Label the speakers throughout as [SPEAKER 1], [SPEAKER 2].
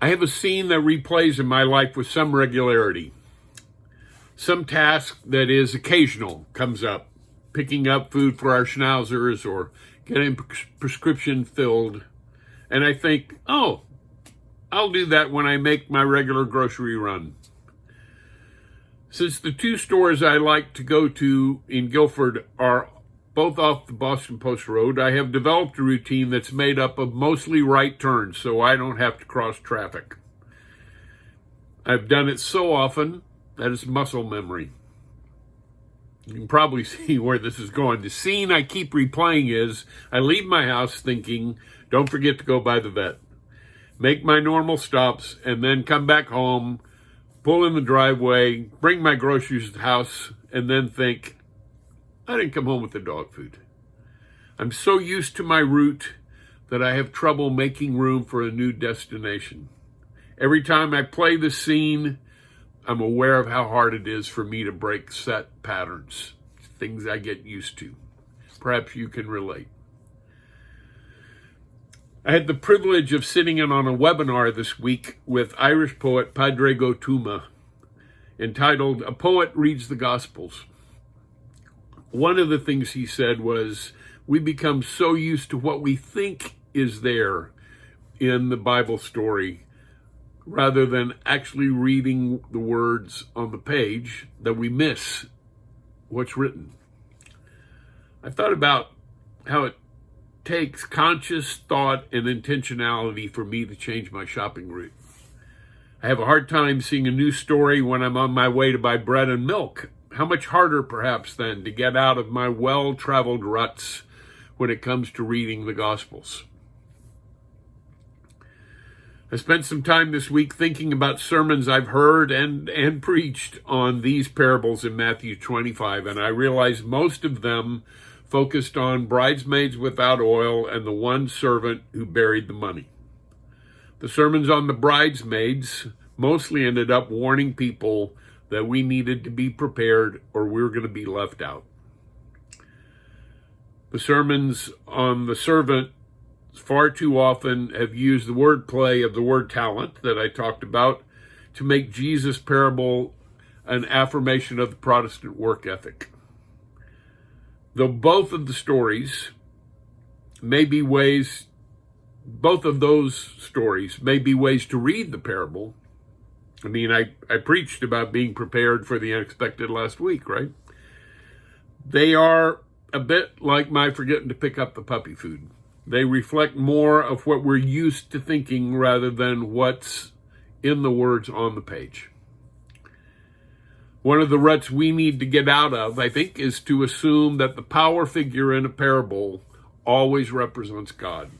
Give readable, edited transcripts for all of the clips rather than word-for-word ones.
[SPEAKER 1] I have a scene that replays in my life with some regularity. Some task that is occasional comes up, picking up food for our schnauzers or getting prescription filled. And I think, oh, I'll do that when I make my regular grocery run. Since the two stores I like to go to in Guilford are both off the Boston Post Road, I have developed a routine that's made up of mostly right turns so I don't have to cross traffic. I've done it so often that it's muscle memory. You can probably see where this is going. The scene I keep replaying is I leave my house thinking, don't forget to go by the vet. Make my normal stops, and then come back home, pull in the driveway, bring my groceries to the house, and then think, I didn't come home with the dog food. I'm so used to my route that I have trouble making room for a new destination. Every time I play the scene, I'm aware of how hard it is for me to break set patterns, things I get used to. Perhaps you can relate. I had the privilege of sitting in on a webinar this week with Irish poet Padraig Tuama, entitled A Poet Reads the Gospels. One of the things he said was, we become so used to what we think is there in the Bible story, rather than actually reading the words on the page, that we miss what's written. I thought about how it takes conscious thought and intentionality for me to change my shopping route. I have a hard time seeing a new story when I'm on my way to buy bread and milk. How much harder, perhaps, then, to get out of my well-traveled ruts when it comes to reading the Gospels. I spent some time this week thinking about sermons I've heard and preached on these parables in Matthew 25, and I realized most of them focused on bridesmaids without oil and the one servant who buried the money. The sermons on the bridesmaids mostly ended up warning people that we needed to be prepared or we were going to be left out. The sermons on the servant far too often have used the wordplay of the word talent that I talked about to make Jesus' parable an affirmation of the Protestant work ethic. Though both of those stories may be ways to read the parable. I mean, I preached about being prepared for the unexpected last week, right? They are a bit like my forgetting to pick up the puppy food. They reflect more of what we're used to thinking rather than what's in the words on the page. One of the ruts we need to get out of, I think, is to assume that the power figure in a parable always represents God.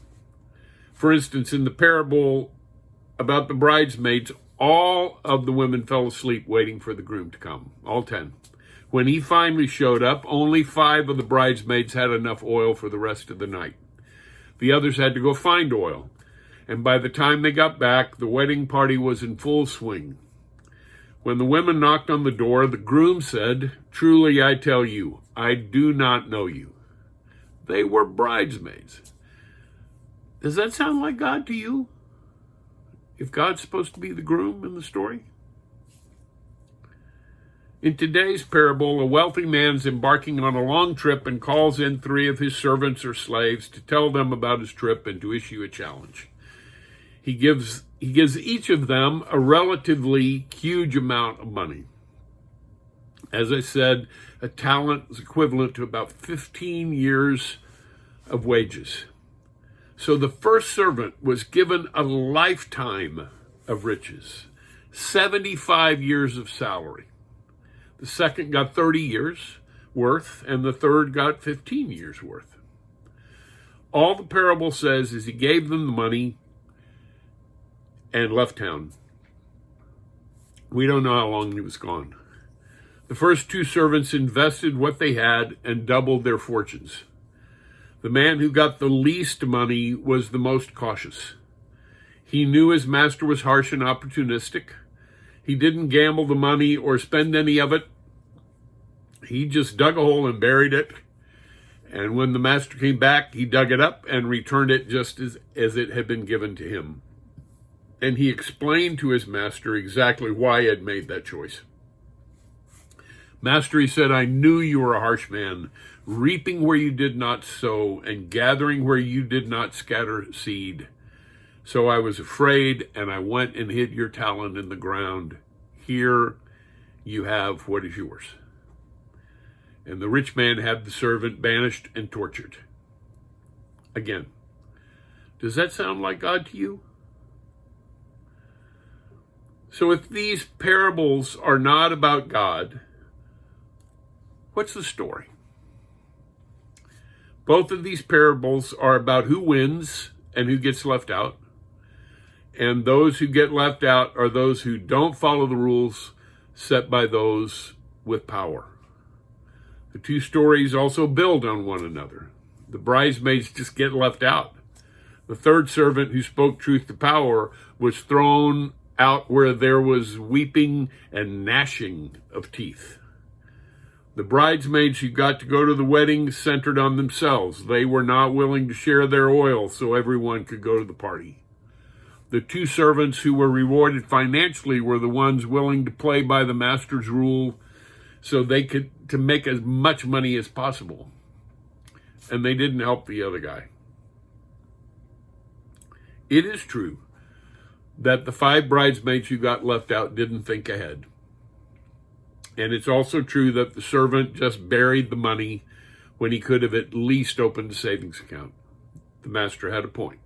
[SPEAKER 1] For instance, in the parable about the bridesmaids, all of the women fell asleep waiting for the groom to come, all 10. When he finally showed up, only 5 of the bridesmaids had enough oil for the rest of the night. The others had to go find oil, and by the time they got back, the wedding party was in full swing. When the women knocked on the door, the groom said, "Truly I tell you, I do not know you." They were bridesmaids. Does that sound like God to you? If God's supposed to be the groom in the story? In today's parable, a wealthy man's embarking on a long trip and calls in 3 of his servants or slaves to tell them about his trip and to issue a challenge. He gives each of them a relatively huge amount of money. As I said, a talent is equivalent to about 15 years of wages. So the first servant was given a lifetime of riches, 75 years of salary. The second got 30 years worth, and the third got 15 years worth. All the parable says is he gave them the money and left town. We don't know how long he was gone. The first 2 servants invested what they had and doubled their fortunes. The man who got the least money was the most cautious. He knew his master was harsh and opportunistic. He didn't gamble the money or spend any of it. He just dug a hole and buried it. And when the master came back, he dug it up and returned it just as it had been given to him. and he explained to his master exactly why he had made that choice. Master, he said, I knew you were a harsh man, reaping where you did not sow and gathering where you did not scatter seed. So I was afraid, and I went and hid your talent in the ground. Here you have what is yours. And the rich man had the servant banished and tortured. Again, does that sound like God to you? So if these parables are not about God, what's the story? Both of these parables are about who wins and who gets left out. And those who get left out are those who don't follow the rules set by those with power. The two stories also build on one another. The bridesmaids just get left out. The third servant who spoke truth to power was thrown out where there was weeping and gnashing of teeth. The bridesmaids who got to go to the wedding centered on themselves. They were not willing to share their oil so everyone could go to the party. The two servants who were rewarded financially were the ones willing to play by the master's rule so they could to make as much money as possible. And they didn't help the other guy. It is true that the 5 bridesmaids who got left out didn't think ahead. And it's also true that the servant just buried the money when he could have at least opened a savings account. The master had a point.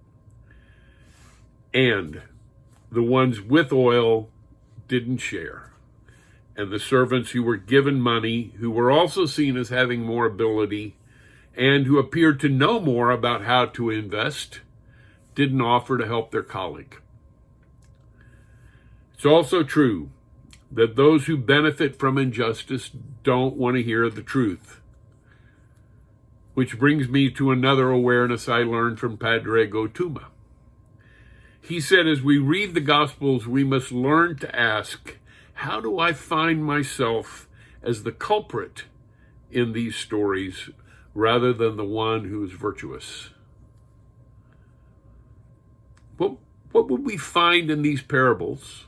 [SPEAKER 1] And the ones with oil didn't share. And the servants who were given money, who were also seen as having more ability and who appeared to know more about how to invest, didn't offer to help their colleague. It's also true that those who benefit from injustice don't want to hear the truth. Which brings me to another awareness I learned from Padre Gotuma. He said, as we read the Gospels, we must learn to ask, how do I find myself as the culprit in these stories rather than the one who is virtuous? What would we find in these parables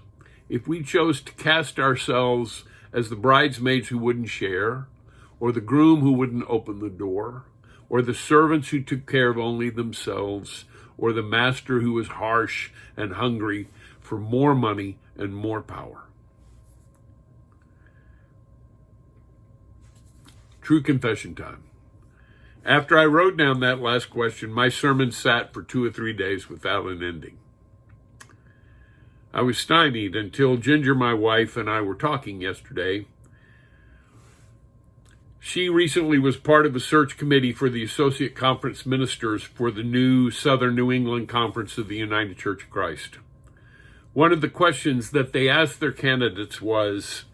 [SPEAKER 1] if we chose to cast ourselves as the bridesmaids who wouldn't share, or the groom who wouldn't open the door, or the servants who took care of only themselves, or the master who was harsh and hungry for more money and more power? True confession time. After I wrote down that last question, my sermon sat for 2 or 3 days without an ending. I was stymied until Ginger, my wife, and I were talking yesterday. She recently was part of a search committee for the Associate Conference Ministers for the new Southern New England Conference of the United Church of Christ. One of the questions that they asked their candidates was,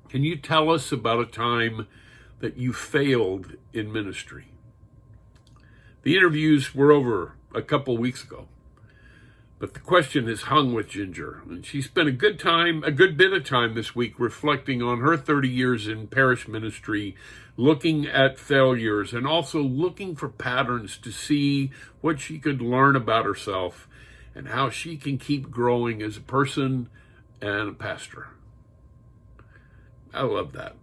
[SPEAKER 1] can you tell us about a time that you failed in ministry? The interviews were over a couple weeks ago, but the question has hung with Ginger, and she spent a good bit of time this week reflecting on her 30 years in parish ministry, looking at failures and also looking for patterns to see what she could learn about herself and how she can keep growing as a person and a pastor. I love that.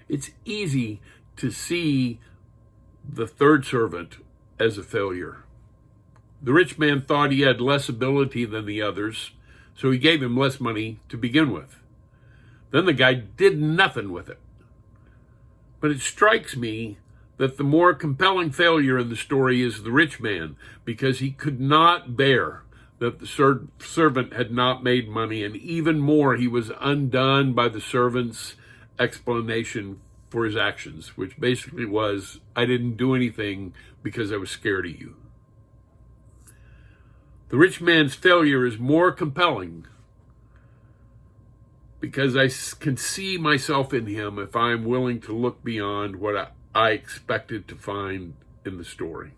[SPEAKER 1] It's easy to see the third servant as a failure. The rich man thought he had less ability than the others, so he gave him less money to begin with. Then the guy did nothing with it. But it strikes me that the more compelling failure in the story is the rich man, because he could not bear that the servant had not made money, and even more, he was undone by the servant's explanation for his actions, which basically was, I didn't do anything because I was scared of you. The rich man's failure is more compelling because I can see myself in him if I'm willing to look beyond what I expected to find in the story.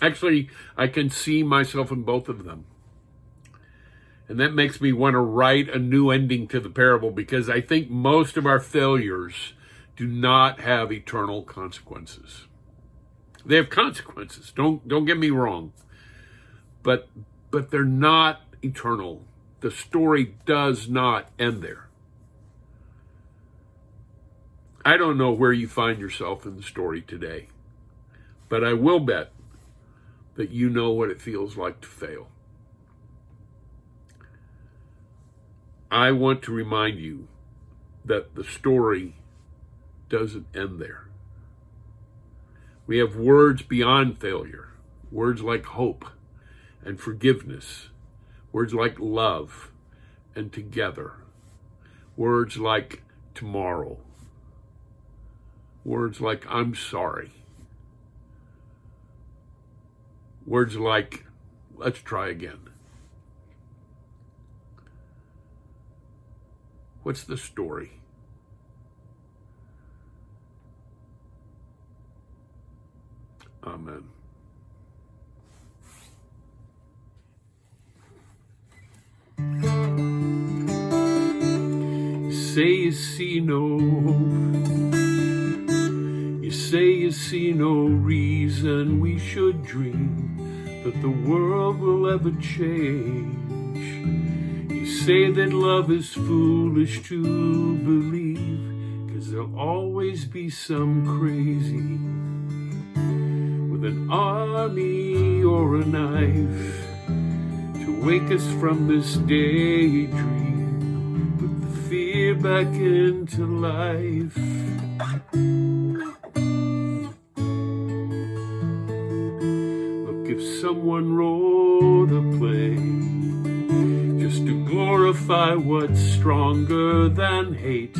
[SPEAKER 1] Actually, I can see myself in both of them. And that makes me want to write a new ending to the parable, because I think most of our failures do not have eternal consequences. They have consequences, don't get me wrong. but they're not eternal. The story does not end there. I don't know where you find yourself in the story today, but I will bet that you know what it feels like to fail. I want to remind you that the story doesn't end there. We have words beyond failure, words like hope and forgiveness, words like love and together, words like tomorrow, words like I'm sorry, words like let's try again. What's the story? Amen. You say you see no hope. You say you see no reason we should dream that the world will ever change. You say that love is foolish to believe, 'cause there'll always be some crazy an army or a knife to wake us from this daydream, put the fear back into life. Look, if someone wrote a play just to glorify what's stronger than hate,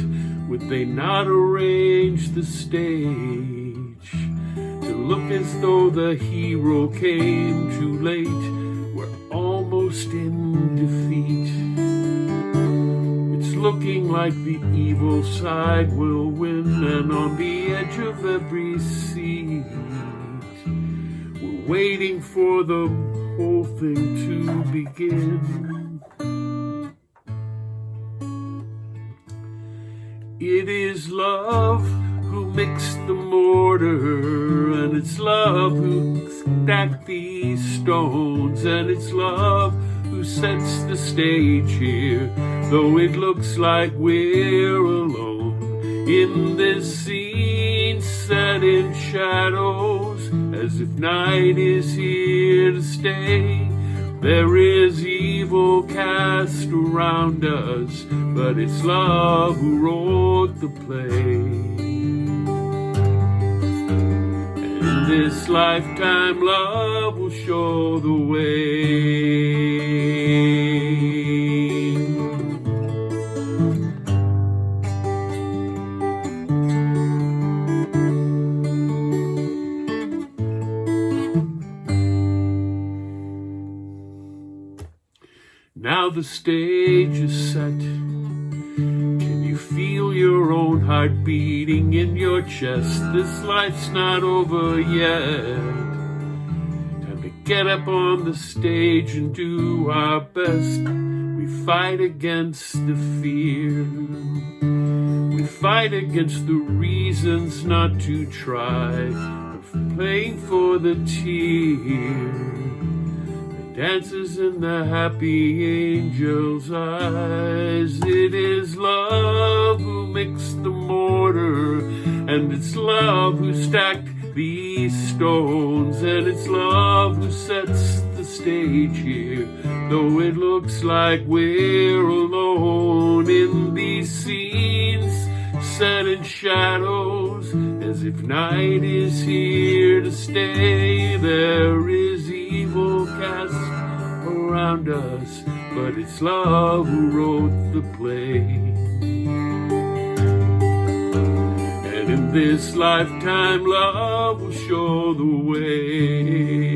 [SPEAKER 1] would they not arrange the stage look as though the hero came too late? We're almost in defeat. It's looking like the evil side will win, and on the edge of every seat, we're waiting for the whole thing to begin. It is love who mixed the mortar, and it's love who stacked these stones, and it's love who sets the stage here, though it looks like we're alone in this scene set in shadows, as if night is here to stay. There is evil cast around us, but it's love who wrote the play. This lifetime love will show the way. Now the stage is set. Can you feel your own heart beating in your chest? This life's not over yet. Time to get up on the stage and do our best. We fight against the fear. We fight against the reasons not to try. We're playing for the tear. Dances in the happy angel's eyes. It is love who mixed the mortar, and it's love who stacked these stones, and it's love who sets the stage here, though it looks like we're alone in these scenes set in shadows, as if night is here to stay. There is evil cast around us, but it's love who wrote the play. And in this lifetime, love will show the way.